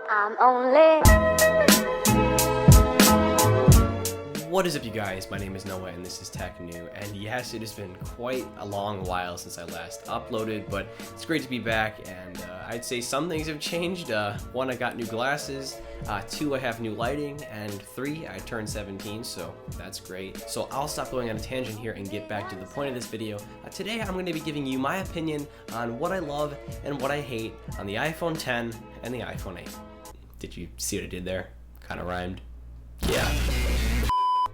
I'm only. What is up, you guys? My name is Noah and this is Tech New, and yes, it has been quite a long while since I last uploaded, but it's great to be back. And I'd say some things have changed. One, I got new glasses, two, I have new lighting, and three, I turned 17, so that's great. So I'll stop going on a tangent here and get back to the point of this video. Today I'm going to be giving you my opinion on what I love and what I hate on the iPhone 10 and the iPhone 8. Did you see what I did there? Kind of rhymed. Yeah.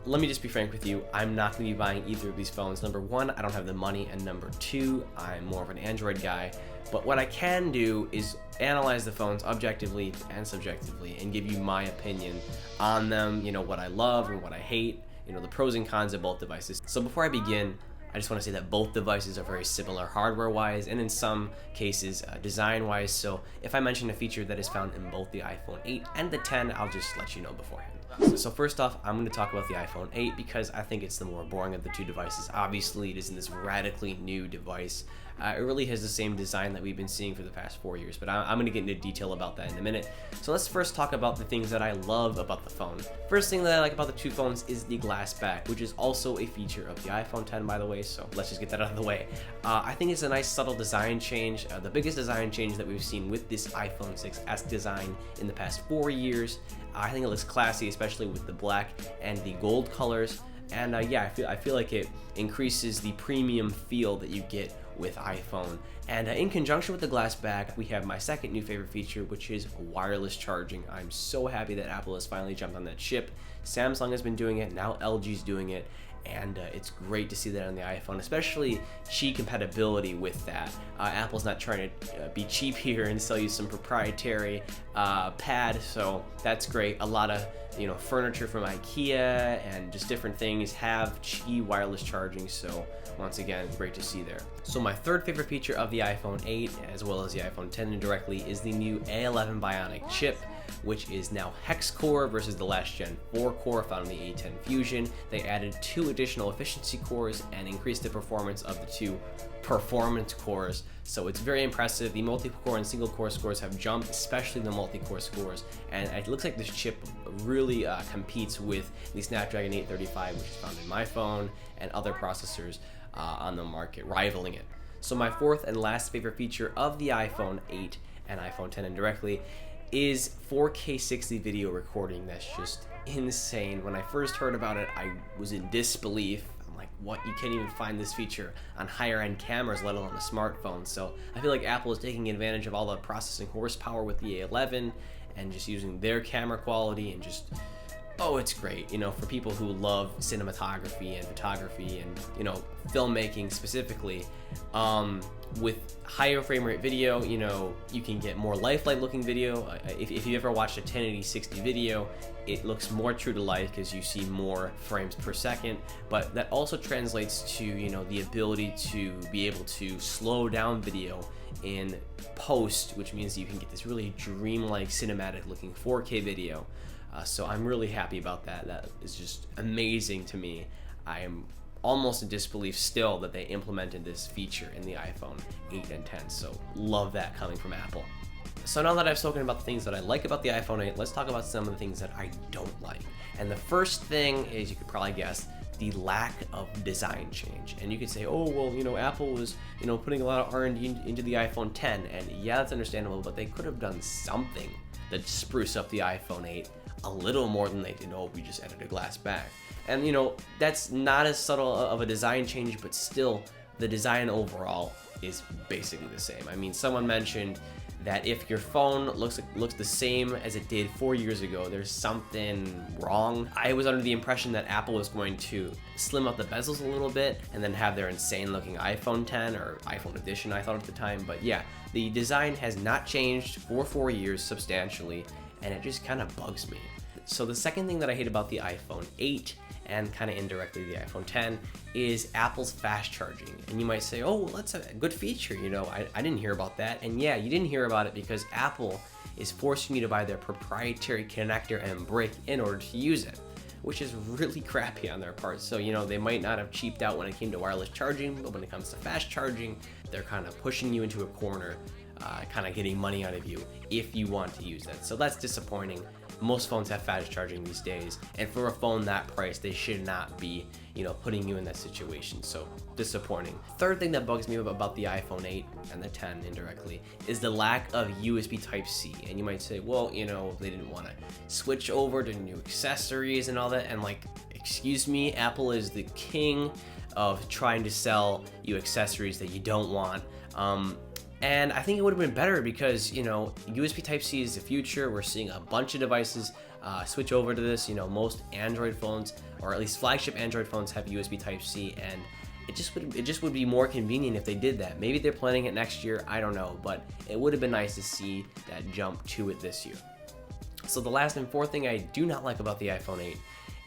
Let me just be frank with you, I'm not going to be buying either of these phones. Number one, I don't have the money, and number two, I'm more of an Android guy. But what I can do is analyze the phones objectively and subjectively and give you my opinion on them, you know, what I love and what I hate, you know, the pros and cons of both devices. So before I begin, I just want to say that both devices are very similar hardware-wise and in some cases design-wise. So if I mention a feature that is found in both the iPhone 8 and the 10, I'll just let you know beforehand. So first off, I'm going to talk about the iPhone 8 because I think it's the more boring of the two devices. Obviously, it isn't this radically new device. It really has the same design that we've been seeing for the past 4 years, but I'm going to get into detail about that in a minute. So let's first talk about the things that I love about the phone. First thing that I like about the two phones is the glass back, which is also a feature of the iPhone 10, by the way, so let's just get that out of the way. I think it's a nice subtle design change, the biggest design change that we've seen with this iPhone 6s design in the past 4 years. I think it looks classy, especially with the black and the gold colors. And yeah, I feel like it increases the premium feel that you get with iPhone. And in conjunction with the glass back, we have my second new favorite feature, which is wireless charging. I'm so happy that Apple has finally jumped on that ship. Samsung has been doing it, now LG's doing it. And it's great to see that on the iPhone, especially Qi compatibility with that. Apple's not trying to be cheap here and sell you some proprietary pad, so that's great. A lot of furniture from IKEA and just different things have Qi wireless charging, so once again, great to see there. So my third favorite feature of the iPhone 8, as well as the iPhone 10 indirectly, is the new A11 Bionic chip, which is now hex core versus the last gen 4 core found in the A10 Fusion. They added 2 additional efficiency cores and increased the performance of the 2 performance cores. So it's very impressive. The multi-core and single core scores have jumped, especially the multi-core scores. And it looks like this chip really competes with the Snapdragon 835, which is found in my phone, and other processors on the market, rivaling it. So my fourth and last favorite feature of the iPhone 8 and iPhone 10 indirectly is 4K 60 video recording. That's just insane. When I first heard about it, I was in disbelief. I'm like, what? You can't even find this feature on higher end cameras, let alone a smartphone. So I feel like Apple is taking advantage of all the processing horsepower with the A11 and just using their camera quality and just, oh, it's great, for people who love cinematography and photography and, filmmaking specifically. With higher frame rate video, you can get more lifelike looking video. If you ever watched a 1080 60 video, it looks more true to life because you see more frames per second, but that also translates to, the ability to be able to slow down video in post, which means you can get this really dreamlike cinematic looking 4K video. So I'm really happy about that. That is just amazing to me. I am almost in disbelief still that they implemented this feature in the iPhone 8 and 10. So love that coming from Apple. So now that I've spoken about the things that I like about the iPhone 8, let's talk about some of the things that I don't like. And the first thing is, you could probably guess, the lack of design change. And you could say, oh, well, Apple was, putting a lot of R&D into the iPhone 10. And yeah, that's understandable, but they could have done something that spruce up the iPhone 8 a little more than they did. Oh, we just added a glass back. And that's not as subtle of a design change, but still the design overall is basically the same. I mean, someone mentioned that if your phone looks the same as it did 4 years ago, there's something wrong. I was under the impression that Apple was going to slim up the bezels a little bit and then have their insane looking iPhone 10 or iPhone edition, I thought at the time. But yeah, the design has not changed for 4 years substantially, and it just kind of bugs me. So the second thing that I hate about the iPhone 8 and kind of indirectly the iPhone 10 is Apple's fast charging. And you might say, oh, well, that's a good feature, I didn't hear about that. And yeah, you didn't hear about it because Apple is forcing you to buy their proprietary connector and brick in order to use it, which is really crappy on their part. So, they might not have cheaped out when it came to wireless charging, but when it comes to fast charging, they're kind of pushing you into a corner kind of getting money out of you if you want to use that. So that's disappointing. Most phones have fast charging these days, and for a phone that price, they should not be, putting you in that situation. So disappointing. Third thing that bugs me about the iPhone 8 and the 10 indirectly is the lack of USB Type-C. And you might say, well, they didn't want to switch over to new accessories and all that. And like, excuse me, Apple is the king of trying to sell you accessories that you don't want. And I think it would have been better because, USB Type-C is the future. We're seeing a bunch of devices switch over to this. Most Android phones, or at least flagship Android phones, have USB Type-C, and it just would be more convenient if they did that. Maybe they're planning it next year, I don't know, but it would have been nice to see that jump to it this year. So the last and fourth thing I do not like about the iPhone 8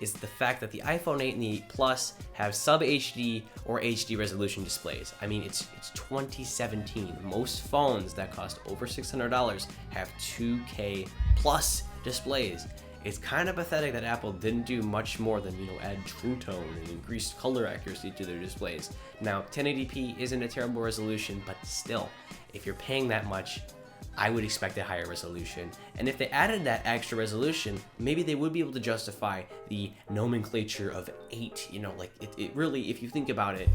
is the fact that the iPhone 8 and the 8 Plus have sub HD or HD resolution displays. I mean, it's 2017. Most phones that cost over $600 have 2K plus displays. It's kind of pathetic that Apple didn't do much more than, add True Tone and increased color accuracy to their displays. Now, 1080p isn't a terrible resolution, but still, if you're paying that much, I would expect a higher resolution. And if they added that extra resolution, maybe they would be able to justify the nomenclature of 8. It really, if you think about it,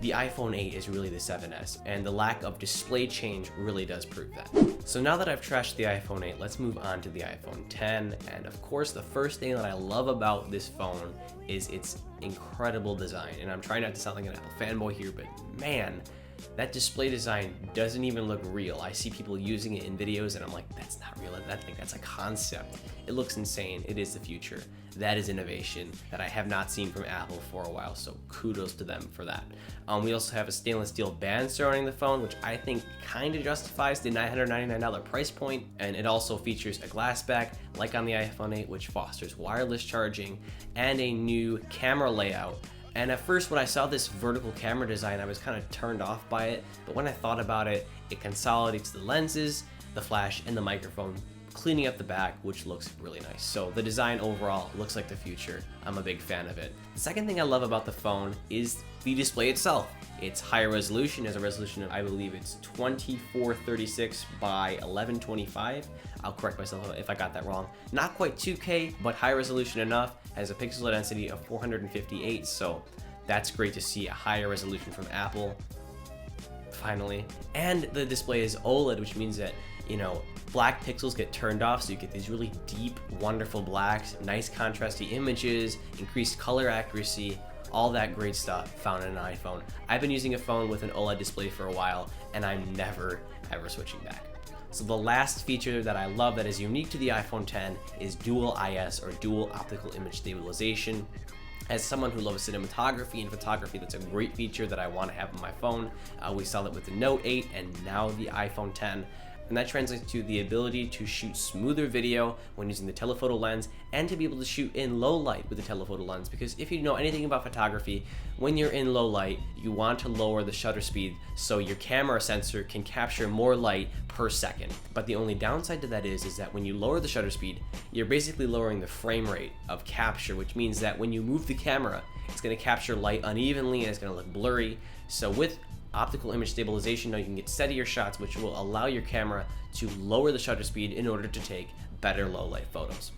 the iPhone 8 is really the 7S, and the lack of display change really does prove that. So now that I've trashed the iPhone 8, let's move on to the iPhone 10. And of course, the first thing that I love about this phone is its incredible design. And I'm trying not to sound like an Apple fanboy here, but man, that display design doesn't even look real. I see people using it in videos and I'm like, that's not real. That's a concept. It looks insane. It is the future. That is innovation that I have not seen from Apple for a while, so kudos to them for that. We also have a stainless steel band surrounding the phone, which I think kind of justifies the $999 price point, and it also features a glass back like on the iPhone 8, which fosters wireless charging, and a new camera layout. And at first, when I saw this vertical camera design, I was kind of turned off by it, but when I thought about it, it consolidates the lenses, the flash, and the microphone, cleaning up the back, which looks really nice. So the design overall looks like the future. I'm a big fan of it. The second thing I love about the phone is the display itself. It's higher resolution, has a resolution of, I believe it's 2436 by 1125. I'll correct myself if I got that wrong. Not quite 2K, but high resolution enough. Has a pixel density of 458, so that's great to see a higher resolution from Apple, finally. And the display is OLED, which means that, black pixels get turned off, so you get these really deep, wonderful blacks, nice contrasty images, increased color accuracy, all that great stuff found in an iPhone. I've been using a phone with an OLED display for a while, and I'm never, ever switching back. So the last feature that I love that is unique to the iPhone 10 is dual IS, or dual optical image stabilization. As someone who loves cinematography and photography, that's a great feature that I want to have on my phone. We saw that with the Note 8 and now the iPhone 10. And that translates to the ability to shoot smoother video when using the telephoto lens, and to be able to shoot in low light with the telephoto lens. Because if you know anything about photography, when you're in low light, you want to lower the shutter speed so your camera sensor can capture more light per second. But the only downside to that is that when you lower the shutter speed, you're basically lowering the frame rate of capture, which means that when you move the camera, it's going to capture light unevenly and it's going to look blurry. So with optical image stabilization, now you can get steadier shots, which will allow your camera to lower the shutter speed in order to take better low light photos.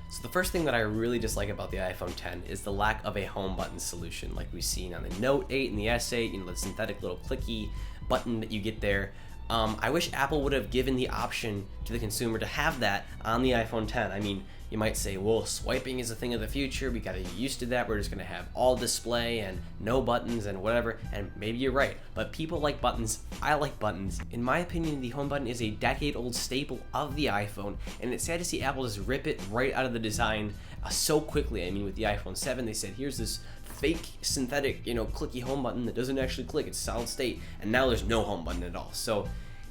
So the first thing that I really dislike about the iPhone 10 is the lack of a home button solution like we've seen on the Note 8 and the S8, the synthetic little clicky button that you get there. I wish Apple would have given the option to the consumer to have that on the iPhone 10. I mean, you might say, well, swiping is a thing of the future. We gotta get used to that. We're just gonna have all display and no buttons and whatever. And maybe you're right, but people like buttons. I like buttons. In my opinion, the home button is a decade-old staple of the iPhone, and it's sad to see Apple just rip it right out of the design so quickly. I mean, with the iPhone 7, they said, here's this fake synthetic, clicky home button that doesn't actually click. It's solid state, and now there's no home button at all. So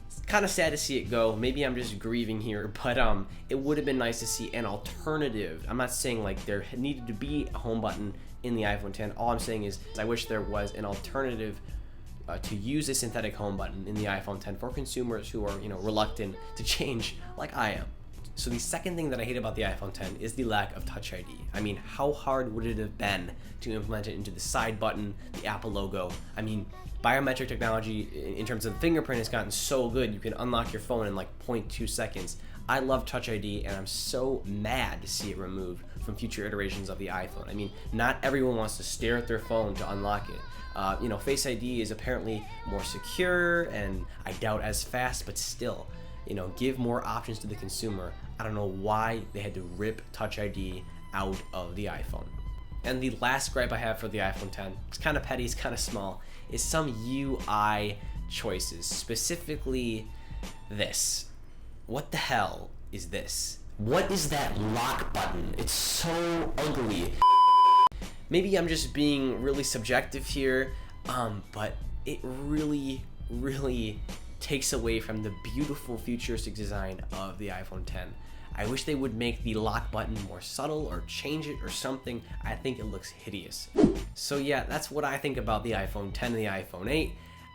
it's kind of sad to see it go. Maybe I'm just grieving here, but it would have been nice to see an alternative. I'm not saying like there needed to be a home button in the iPhone 10. All I'm saying is I wish there was an alternative to use a synthetic home button in the iPhone 10 for consumers who are, reluctant to change like I am. So the second thing that I hate about the iPhone 10 is the lack of Touch ID. I mean, how hard would it have been to implement it into the side button, the Apple logo? I mean, biometric technology in terms of the fingerprint has gotten so good, you can unlock your phone in like 0.2 seconds. I love Touch ID, and I'm so mad to see it removed from future iterations of the iPhone. I mean, not everyone wants to stare at their phone to unlock it. Face ID is apparently more secure, and I doubt as fast, but still, give more options to the consumer. I don't know why they had to rip Touch ID out of the iPhone. And the last gripe I have for the iPhone 10, it's kind of petty, it's kind of small, is some UI choices, specifically this. What the hell is this? What is that lock button? It's so ugly. Maybe I'm just being really subjective here, but it really takes away from the beautiful futuristic design of the iPhone 10. I wish they would make the lock button more subtle or change it or something. I think it looks hideous. So yeah, that's what I think about the iPhone 10 and the iPhone 8.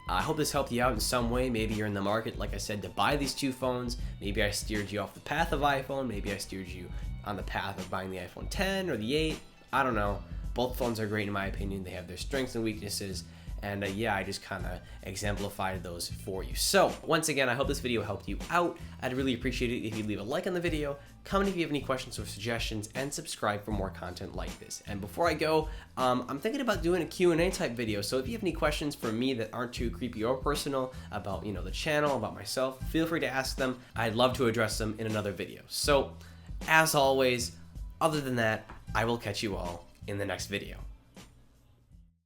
I hope this helped you out in some way. Maybe you're in the market, like I said, to buy these two phones. Maybe I steered you off the path of iPhone. Maybe I steered you on the path of buying the iPhone 10 or the 8. I don't know. Both phones are great in my opinion. They have their strengths and weaknesses. And yeah, I just kind of exemplified those for you. So once again, I hope this video helped you out. I'd really appreciate it if you leave a like on the video, comment if you have any questions or suggestions, and subscribe for more content like this. And before I go, I'm thinking about doing a Q&A type video. So if you have any questions for me that aren't too creepy or personal about, the channel, about myself, feel free to ask them. I'd love to address them in another video. So as always, other than that, I will catch you all in the next video.